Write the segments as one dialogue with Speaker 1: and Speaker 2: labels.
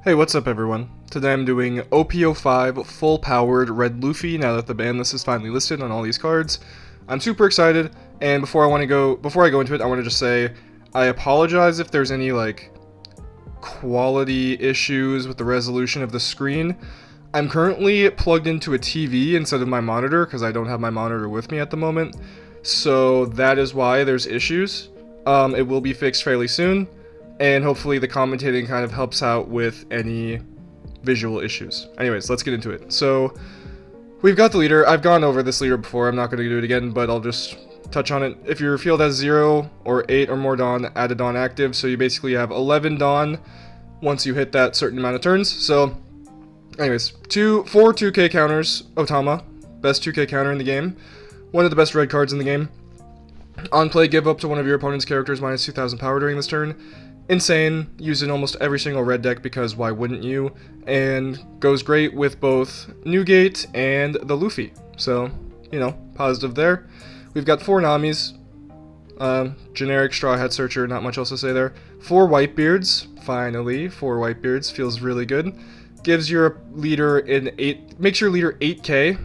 Speaker 1: Hey, what's up everyone? Today I'm doing OP05 full-powered red Luffy now that the ban list is finally listed on all these cards. I'm super excited, and before I go into it, I want to just say I apologize if there's any quality issues with the resolution of the screen. I'm currently plugged into a TV instead of my monitor because I don't have my monitor with me at the moment, so that is why there's issues. It will be fixed fairly soon. And hopefully the commentating kind of helps out with any visual issues. Anyways, let's get into it. So, we've got the leader. I've gone over this leader before. I'm not going to do it again, but I'll just touch on it. If your field has 0 or 8 or more Dawn, add a Dawn active. So you basically have 11 Dawn once you hit that certain amount of turns. So, anyways, 4 2k counters. Otama, best 2k counter in the game. One of the best red cards in the game. On play, give up to one of your opponent's characters minus 2,000 power during this turn. Insane, used in almost every single red deck because why wouldn't you, and goes great with both Newgate and the Luffy, so, you know, positive there. We've got 4 Namis, generic Straw Hat Searcher, not much else to say there. 4 Whitebeards, finally, 4 Whitebeards, feels really good. Gives your leader makes your leader 8k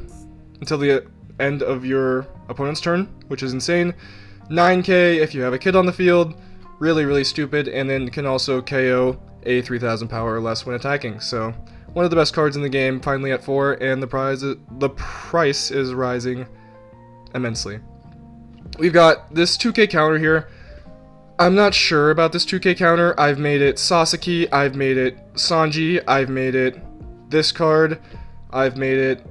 Speaker 1: until the end of your opponent's turn, which is insane. 9k if you have a kid on the field. Really stupid, and then can also KO a 3,000 power or less when attacking. So, one of the best cards in the game, finally at 4, and the price is rising immensely. We've got this 2k counter here. I'm not sure about this 2k counter. I've made it Sakazuki, I've made it Sanji, I've made it this card, I've made it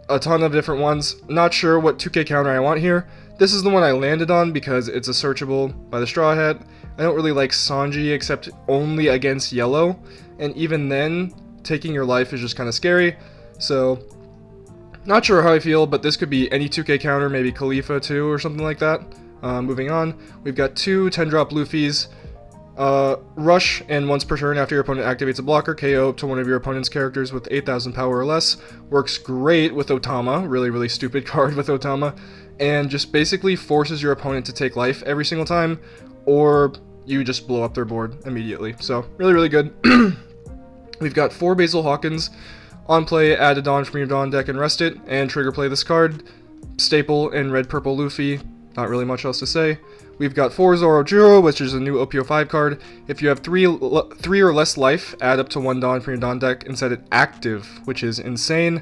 Speaker 1: a ton of different ones. Not sure what 2k counter I want here. This is the one I landed on because it's a searchable by the Straw Hat. I don't really like Sanji except only against yellow, and even then, taking your life is just kind of scary, so not sure how I feel, but this could be any 2k counter, maybe Khalifa too or something like that. Moving on, we've got 2 10-drop Luffys. Rush, and once per turn after your opponent activates a blocker, KO up to one of your opponent's characters with 8,000 power or less. Works great with Otama, really stupid card with Otama, and just basically forces your opponent to take life every single time, or you just blow up their board immediately. So, really good. We've got 4 Basil Hawkins. On play, add a Dawn from your Dawn deck and rest it, and trigger play this card. Staple in red-purple Luffy. Not really much else to say. We've got 4 Zorojudo, which is a new OP05 card. If you have 3 or less life, add up to 1 Dawn from your Dawn deck and set it active, which is insane.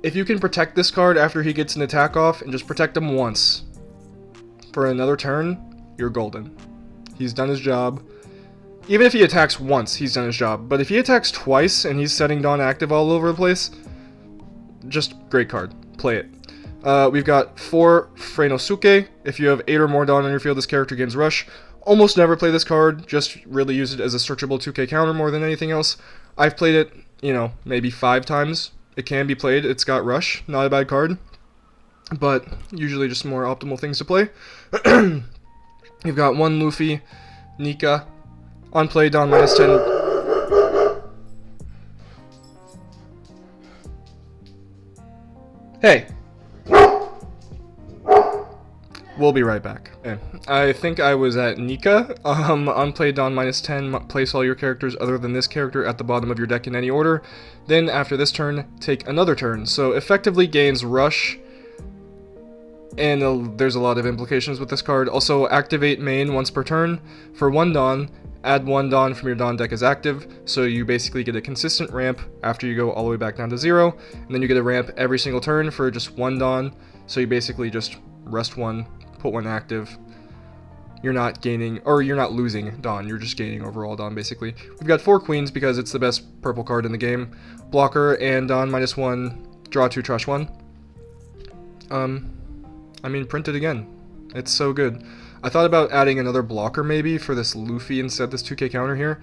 Speaker 1: If you can protect this card after he gets an attack off, and just protect him once for another turn, you're golden. He's done his job. Even if he attacks once, he's done his job. But if he attacks twice and he's setting Dawn active all over the place, just great card. Play it. We've got 4 Freinosuke. If you have 8 or more Dawn on your field, this character gains Rush. Almost never play this card, just really use it as a searchable 2k counter more than anything else. I've played it, you know, maybe 5 times. It can be played. It's got Rush, not a bad card, but usually just more optimal things to play. You've got 1 Luffy, Nika. On play, Dawn minus 10. Hey! We'll be right back. Okay. I think I was at Nika. On play, Dawn minus 10. Place all your characters other than this character at the bottom of your deck in any order. Then, after this turn, take another turn. So, effectively gains Rush. And there's a lot of implications with this card. Also, activate main once per turn. For 1 Dawn, add 1 Dawn from your Dawn deck as active, so you basically get a consistent ramp after you go all the way back down to 0, and then you get a ramp every single turn for just 1 Dawn, so you basically just rest 1, put 1 active. You're not gaining, or you're not losing Dawn, you're just gaining overall Dawn, basically. We've got 4 Queens because it's the best purple card in the game. Blocker and Dawn minus 1, draw 2, trash 1. I mean, print it again. It's so good. I thought about adding another blocker maybe for this Luffy instead of this 2k counter here.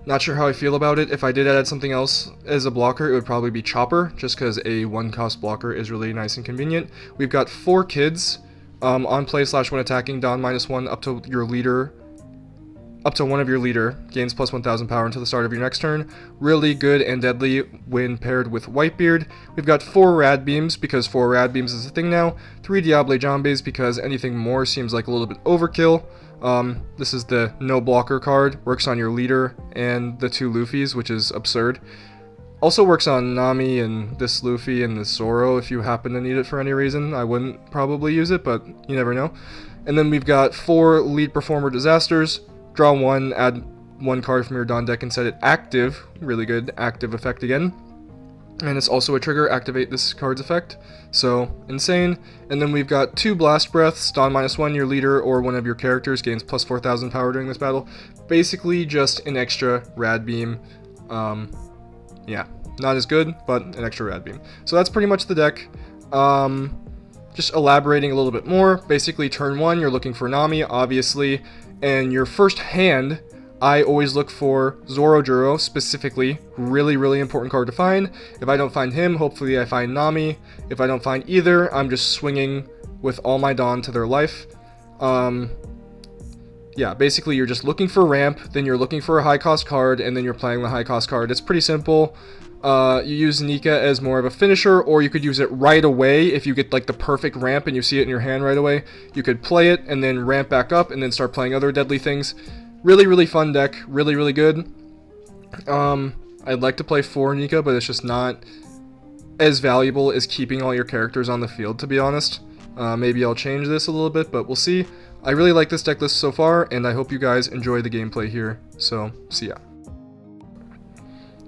Speaker 1: Not sure how I feel about it. If I did add something else as a blocker, it would probably be Chopper, just because a 1-cost blocker is really nice and convenient. We've got 4 kids. On play / when attacking, Dawn minus 1 up to your leader. Up to one of your leader gains plus 1,000 power until the start of your next turn. Really good and deadly when paired with Whitebeard. We've got 4 Rad Beams because 4 Rad Beams is a thing now. 3 Diable Jambes because anything more seems like a little bit overkill. This is the no blocker card, works on your leader and the 2 Luffys, which is absurd. Also works on Nami and this Luffy and this Zoro if you happen to need it for any reason. I wouldn't probably use it, but you never know. And then we've got 4 lead performer disasters. Draw 1, add 1 card from your Dawn deck and set it active. Really good active effect again. And it's also a trigger, activate this card's effect. So, insane. And then we've got 2 Blast Breaths, Dawn -1, your leader or one of your characters gains plus 4,000 power during this battle. Basically just an extra Rad Beam. Yeah, not as good, but an extra Rad Beam. So that's pretty much the deck. Just elaborating a little bit more. Basically, turn 1, you're looking for Nami, obviously. And your first hand, I always look for Zorojuro specifically. Really, really important card to find. If I don't find him, hopefully I find Nami. If I don't find either, I'm just swinging with all my Dawn to their life. Yeah, basically you're just looking for ramp, then you're looking for a high cost card, and then you're playing the high cost card. It's pretty simple. You use Nika as more of a finisher, or you could use it right away if you get like the perfect ramp and you see it in your hand right away. You could play it and then ramp back up and then start playing other deadly things. Really, really fun deck. Really, really good. I'd like to play 4 Nika, but it's just not as valuable as keeping all your characters on the field, to be honest. Maybe I'll change this a little bit, but we'll see. I really like this deck list so far, and I hope you guys enjoy the gameplay here. So, see ya.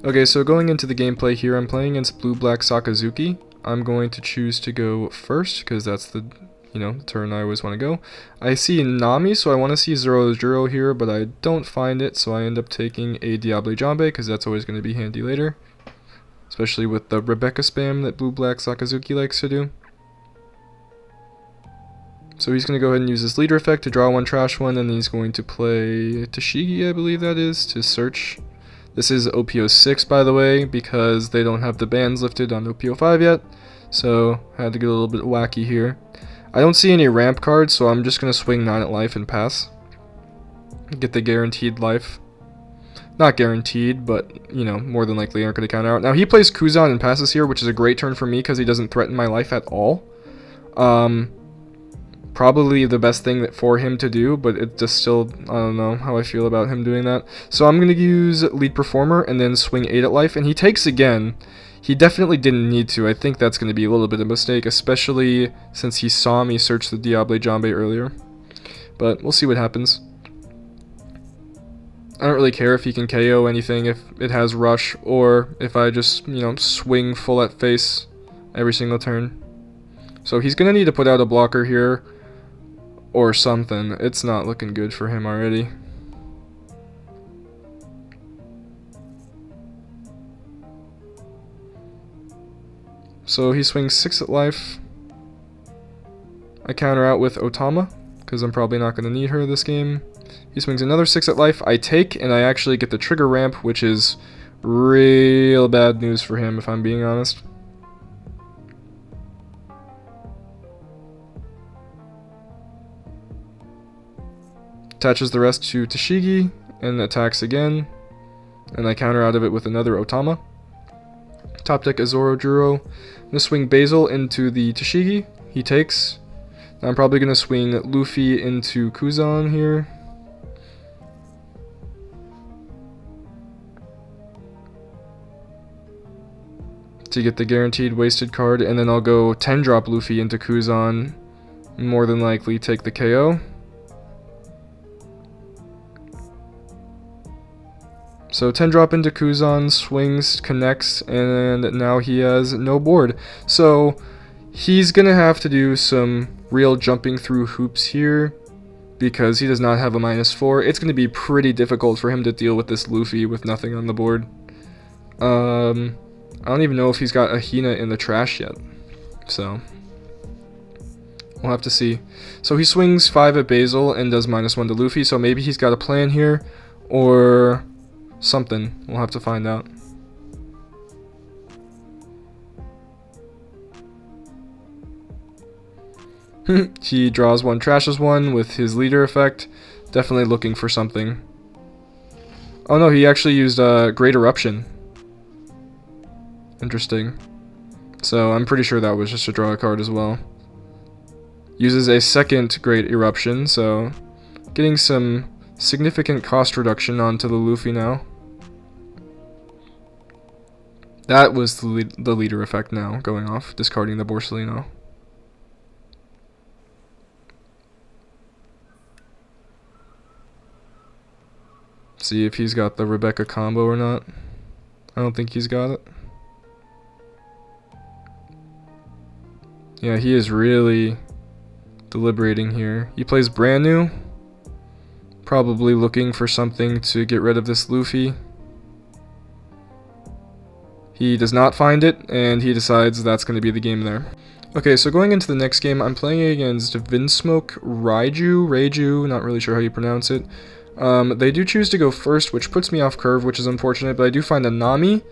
Speaker 1: Okay, so going into the gameplay here, I'm playing against blue-black Sakazuki. I'm going to choose to go first, because that's the, the turn I always want to go. I see Nami, so I want to see Zorojuro here, but I don't find it, so I end up taking a Diable Jambe, because that's always going to be handy later. Especially with the Rebecca spam that blue-black Sakazuki likes to do. So he's going to go ahead and use his leader effect to draw 1 trash 1, and then he's going to play Tashigi, I believe that is, to search. This is OP06, by the way, because they don't have the bans lifted on OP05 yet, so I had to get a little bit wacky here. I don't see any ramp cards, so I'm just going to swing 9 at life and pass. Get the guaranteed life. Not guaranteed, but, more than likely aren't going to counter out. Now, he plays Kuzan and passes here, which is a great turn for me because he doesn't threaten my life at all. Probably the best thing for him to do, but it just still, I don't know how I feel about him doing that. So I'm going to use lead performer and then swing 8 at life, and he takes again. He definitely didn't need to. I think that's going to be a little bit of a mistake, especially since he saw me search the Diable Jambe earlier. But we'll see what happens. I don't really care if he can KO anything, if it has rush, or if I just, swing full at face every single turn. So he's going to need to put out a blocker here. Or something. It's not looking good for him already. So he swings 6 at life. I counter out with Otama, because I'm probably not going to need her this game. He swings another 6 at life. I take, and I actually get the trigger ramp, which is real bad news for him, if I'm being honest. Attaches the rest to Tashigi, and attacks again, and I counter out of it with another Otama. Top deck is Zorojuro. I'm going to swing Basil into the Tashigi, he takes. Now I'm probably going to swing Luffy into Kuzan here. To get the guaranteed wasted card, and then I'll go 10 drop Luffy into Kuzan, more than likely take the KO. So 10 drop into Kuzan, swings, connects, and now he has no board. So he's going to have to do some real jumping through hoops here because he does not have a -4. It's going to be pretty difficult for him to deal with this Luffy with nothing on the board. I don't even know if he's got a Hina in the trash yet. So we'll have to see. So he swings 5 at Basil and does -1 to Luffy. So maybe he's got a plan here or something. We'll have to find out. He draws 1, trashes 1 with his leader effect. Definitely looking for something. Oh no, he actually used Great Eruption. Interesting. So I'm pretty sure that was just a draw card as well. Uses a second Great Eruption, so Getting some significant cost reduction onto the Luffy now. That was the leader effect now, going off, discarding the Borsellino. See if he's got the Rebecca combo or not. I don't think he's got it. Yeah, he is really deliberating here. He plays brand new. Probably looking for something to get rid of this Luffy. He does not find it, and he decides that's going to be the game there. Okay, so going into the next game, I'm playing against Vinsmoke Raiju, not really sure how you pronounce it. They do choose to go first, which puts me off curve, which is unfortunate, but I do find a Nami,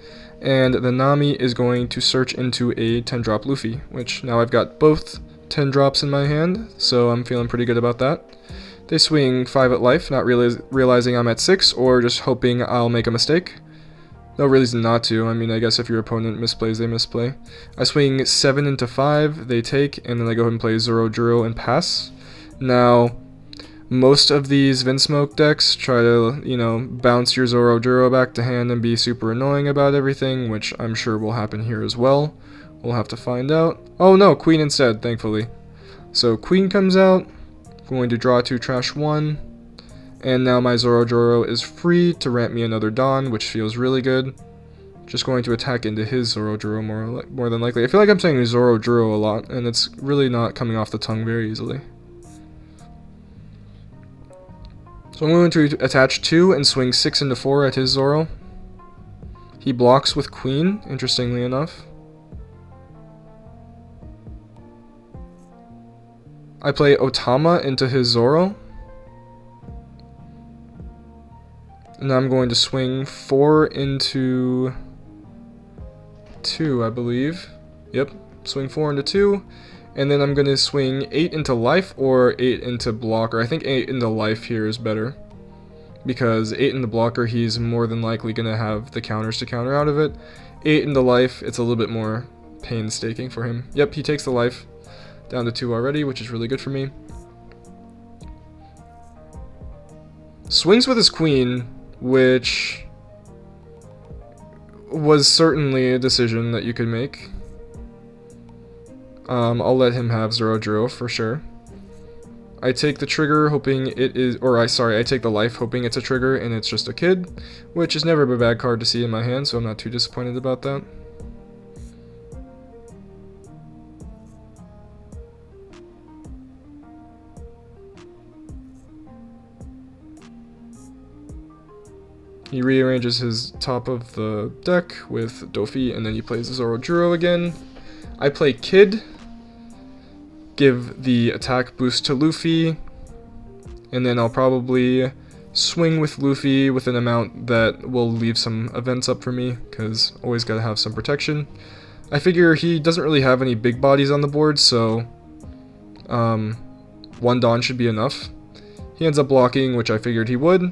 Speaker 1: and the Nami is going to search into a 10-drop Luffy, which now I've got both 10 drops in my hand, so I'm feeling pretty good about that. They swing 5 at life, not realizing I'm at 6, or just hoping I'll make a mistake. No reason not to. I mean, I guess if your opponent misplays, they misplay. I swing 7 into 5, they take, and then I go ahead and play Zoro and pass. Now, most of these Vinsmoke decks try to, you know, bounce your Zoro back to hand and be super annoying about everything, which I'm sure will happen here as well. We'll have to find out. Oh no, Queen instead, thankfully. So Queen comes out, going to draw 2, trash 1. And now my Zoro is free to ramp me another Dawn, which feels really good. Just going to attack into his Zoro more than likely. I feel like I'm saying Zoro a lot, and it's really not coming off the tongue very easily. So I'm going to attach 2 and swing 6 into 4 at his Zoro. He blocks with Queen, interestingly enough. I play Otama into his Zoro. And I'm going to swing 4 into 2, I believe. Yep, swing 4 into 2. And then I'm going to swing 8 into life or 8 into blocker. I think 8 into life here is better. Because 8 into blocker, he's more than likely going to have the counters to counter out of it. 8 into life, it's a little bit more painstaking for him. Yep, he takes the life down to 2 already, which is really good for me. Swings with his Queen, which was certainly a decision that you could make. I'll let him have Zoro for sure. I take the trigger hoping it is, I take the life hoping it's a trigger and it's just a kid, which is never a bad card to see in my hand, so I'm not too disappointed about that. He rearranges his top of the deck with Dofi, and then he plays Zoro again. I play Kid, give the attack boost to Luffy, and then I'll probably swing with Luffy with an amount that will leave some events up for me, because always gotta have some protection. I figure he doesn't really have any big bodies on the board, so 1 Dawn should be enough. He ends up blocking, which I figured he would.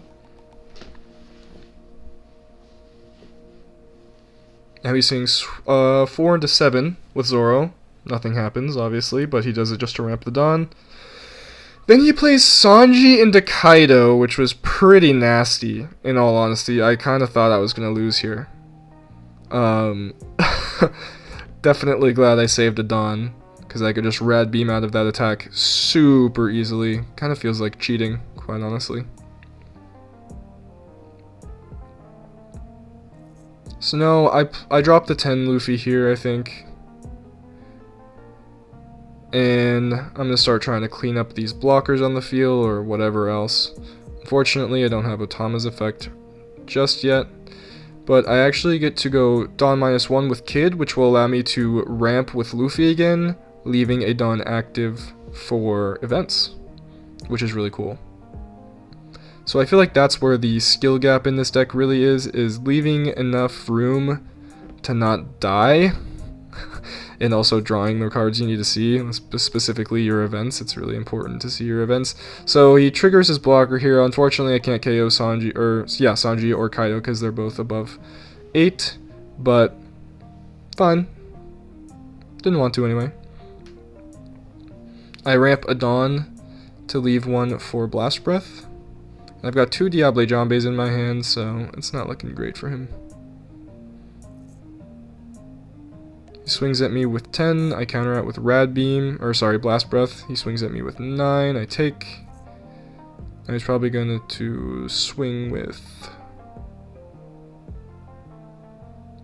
Speaker 1: Now he swings 4 into 7 with Zoro. Nothing happens, obviously, but he does it just to ramp the Dawn. Then he plays Sanji into Kaido, which was pretty nasty, in all honesty. I kind of thought I was going to lose here. Definitely glad I saved a Dawn, because I could just Rad Beam out of that attack super easily. Kind of feels like cheating, quite honestly. So no, I dropped the 10 Luffy here, I think. And I'm going to start trying to clean up these blockers on the field or whatever else. Unfortunately, I don't have Otama's effect just yet. But I actually get to go Dawn -1 with Kid, which will allow me to ramp with Luffy again, leaving a Dawn active for events, which is really cool. So I feel like that's where the skill gap in this deck really is leaving enough room to not die, and also drawing the cards you need to see, specifically your events. It's really important to see your events. So he triggers his blocker here. Unfortunately, I can't KO Sanji or Kaido because they're both above 8, but fine. Didn't want to anyway. I ramp a Dawn to leave one for Blast Breath. And I've got 2 Diable Jambes in my hand, so it's not looking great for him. He swings at me with 10, I counter out with Rad Beam, or sorry, Blast Breath. He swings at me with 9, I take. And he's probably going to swing with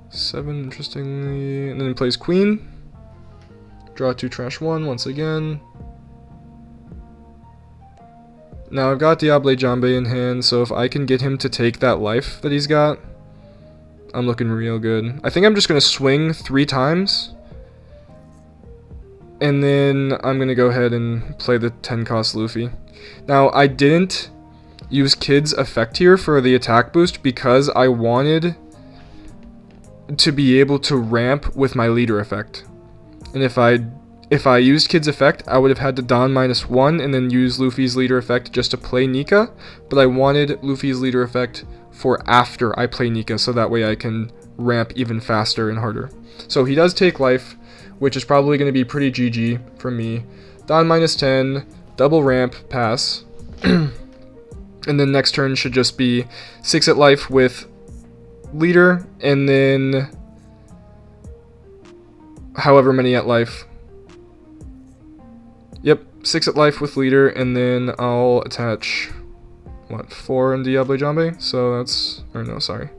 Speaker 1: 7, interestingly, and then he plays Queen. Draw 2, trash 1 once again. Now I've got Diable Jambe in hand, so if I can get him to take that life that he's got, I'm looking real good. I think I'm just going to swing 3 times. And then I'm going to go ahead and play the 10 cost Luffy. Now I didn't use Kid's effect here for the attack boost because I wanted to be able to ramp with my leader effect. And if I used Kid's effect, I would have had to Don -1 and then use Luffy's leader effect just to play Nika. But I wanted Luffy's leader effect for after I play Nika, so that way I can ramp even faster and harder. So he does take life, which is probably going to be pretty GG for me. Don -10, double ramp, pass. And then next turn should just be 6 at life with leader, and then however many at life. Yep, 6 at life with leader, and then I'll attach, what, 4 in Diable Jambe? So that's, or no, sorry,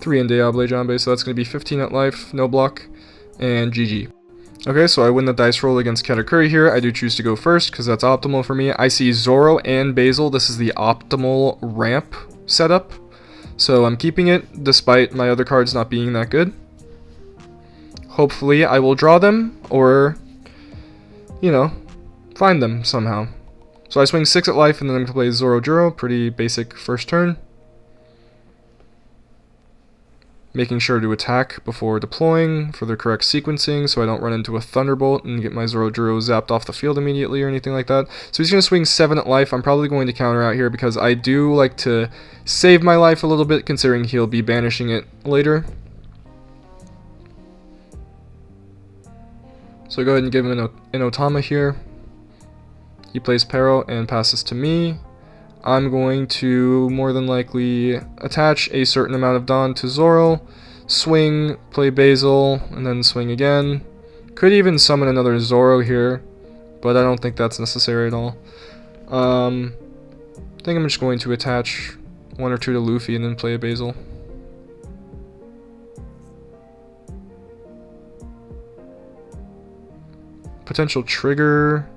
Speaker 1: 3 in Diable Jambe, so that's going to be 15 at life, no block, and GG. Okay, so I win the dice roll against Katakuri here. I do choose to go first, because that's optimal for me. I see Zoro and Basil. This is the optimal ramp setup. So I'm keeping it, despite my other cards not being that good. Hopefully I will draw them, or, you know, find them somehow. So I swing 6 at life, and then I'm going to play Zoro Juro. Pretty basic first turn. Making sure to attack before deploying for the correct sequencing, so I don't run into a Thunderbolt and get my Zoro Juro zapped off the field immediately or anything like that. So he's going to swing 7 at life. I'm probably going to counter out here because I do like to save my life a little bit, considering he'll be banishing it later. So go ahead and give him an Otama here. He plays Pero and passes to me. I'm going to more than likely attach a certain amount of Dawn to Zoro, swing, play Basil, and then swing again. Could even summon another Zoro here, but I don't think that's necessary at all. I think I'm just going to attach 1 or 2 to Luffy and then play a Basil. Potential trigger.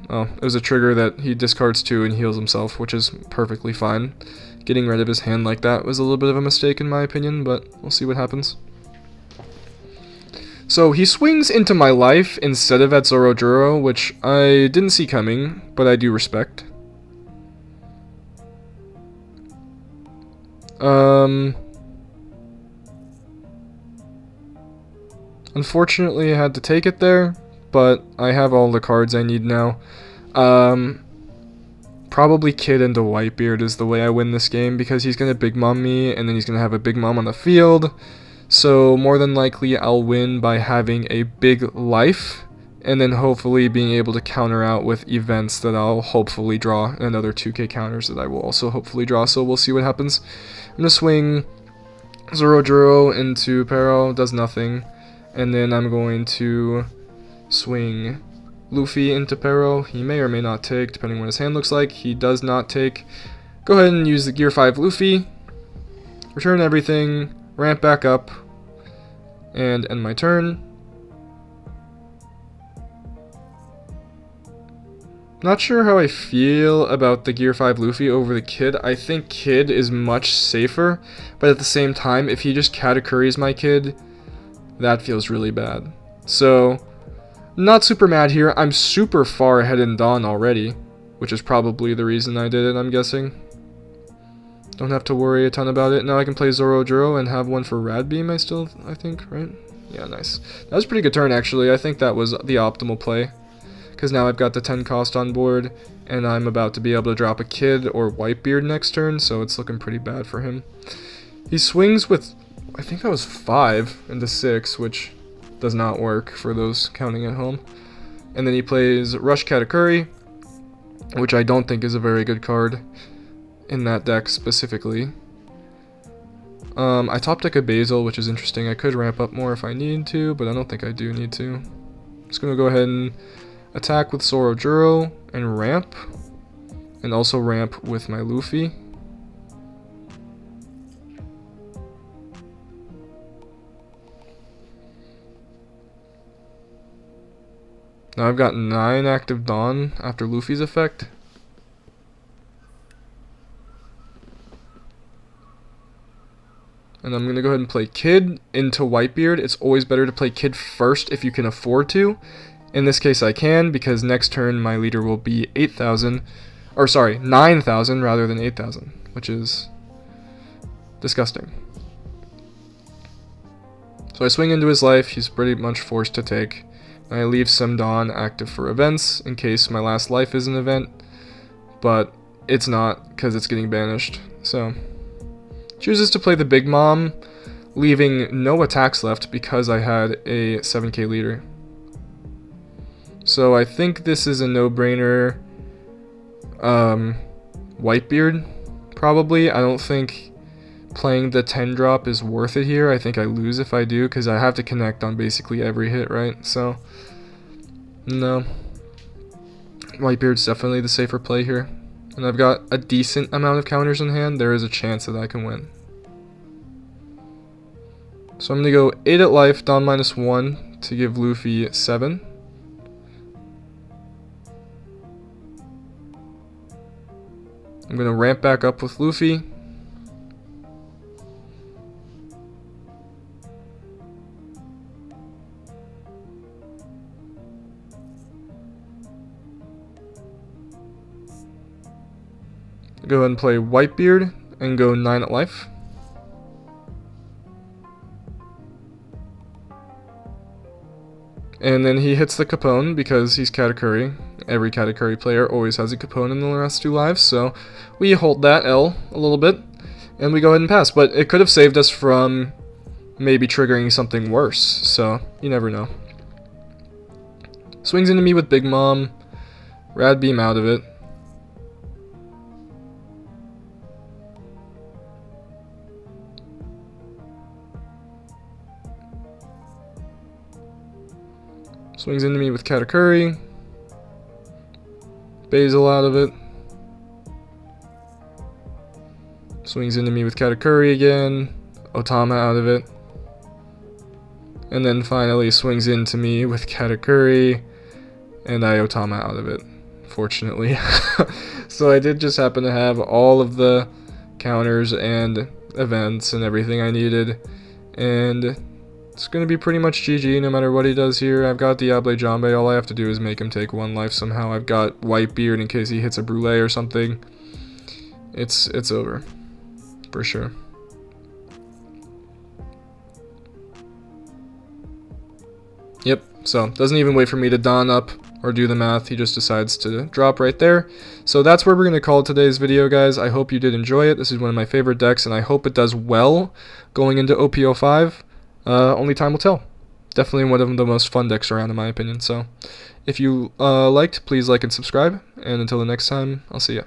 Speaker 1: Oh, it was a trigger that he discards 2 and heals himself, which is perfectly fine. Getting rid of his hand like that was a little bit of a mistake in my opinion, but we'll see what happens. So he swings into my life instead of at Zoro Juro, which I didn't see coming, but I do respect. Unfortunately I had to take it there, but I have all the cards I need now. Probably Kid into Whitebeard is the way I win this game, because he's going to Big Mom me, and then he's going to have a Big Mom on the field. So more than likely I'll win by having a big life, and then hopefully being able to counter out with events that I'll hopefully draw, and another 2k counters that I will also hopefully draw, so we'll see what happens. I'm going to swing Zoro Juro into Pero, does nothing, and then I'm going to swing Luffy into Pero. He may or may not take, depending on what his hand looks like. He does not take. Go ahead and use the Gear 5 Luffy. Return everything, ramp back up, and end my turn. Not sure how I feel about the Gear 5 Luffy over the Kid. I think Kid is much safer, but at the same time, if he just Katakuris my Kid, that feels really bad. So, not super mad here. I'm super far ahead in Dawn already, which is probably the reason I did it, I'm guessing. Don't have to worry a ton about it. Now I can play Zoro Juro and have one for Rad Beam, I think, right? Yeah, nice. That was a pretty good turn, actually. I think that was the optimal play, because now I've got the 10 cost on board, and I'm about to be able to drop a Kid or Whitebeard next turn, so it's looking pretty bad for him. He swings with, I think that was 5 into 6, which does not work for those counting at home. And then he plays Rush Katakuri, which I don't think is a very good card in that deck specifically. I top deck a Basil, which is interesting. I could ramp up more if I need to, but I don't think I do need to. Just gonna go ahead and attack with Sorojuro and ramp, and also ramp with my Luffy. Now I've got 9 active Dawn after Luffy's effect. And I'm going to go ahead and play Kid into Whitebeard. It's always better to play Kid first if you can afford to. In this case I can, because next turn my leader will be 8,000, or sorry, 9,000 rather than 8,000, which is disgusting. So I swing into his life, he's pretty much forced to take. I leave some Dawn active for events in case my last life is an event, but it's not because it's getting banished. So chooses to play the Big Mom, leaving no attacks left because I had a 7k leader. So I think this is a no-brainer. Whitebeard, probably. I don't think playing the 10 drop is worth it here. I think I lose if I do, because I have to connect on basically every hit, right? So, no. Whitebeard's definitely the safer play here. And I've got a decent amount of counters in hand. There is a chance that I can win. So I'm going to go 8 at life, Dawn -1 to give Luffy 7. I'm going to ramp back up with Luffy. Go ahead and play Whitebeard and go 9 at life. And then he hits the Capone because he's Katakuri. Every Katakuri player always has a Capone in the last 2 lives, so we hold that L a little bit, and we go ahead and pass. But it could have saved us from maybe triggering something worse, so you never know. Swings into me with Big Mom, Rad Beam out of it. Swings into me with Katakuri. Basil out of it. Swings into me with Katakuri again. Otama out of it. And then finally swings into me with Katakuri. And I Otama out of it, fortunately. So I did just happen to have all of the counters and events and everything I needed. And it's going to be pretty much GG no matter what he does here. I've got Diable Jambe. All I have to do is make him take 1 life somehow. I've got Whitebeard in case he hits a Brûlée or something. It's over. For sure. Yep, so doesn't even wait for me to Dawn up or do the math. He just decides to drop right there. So that's where we're going to call today's video, guys. I hope you did enjoy it. This is one of my favorite decks, and I hope it does well going into OP05. Only time will tell. Definitely one of the most fun decks around, in my opinion. So if you liked, please like and subscribe. And until the next time, I'll see ya.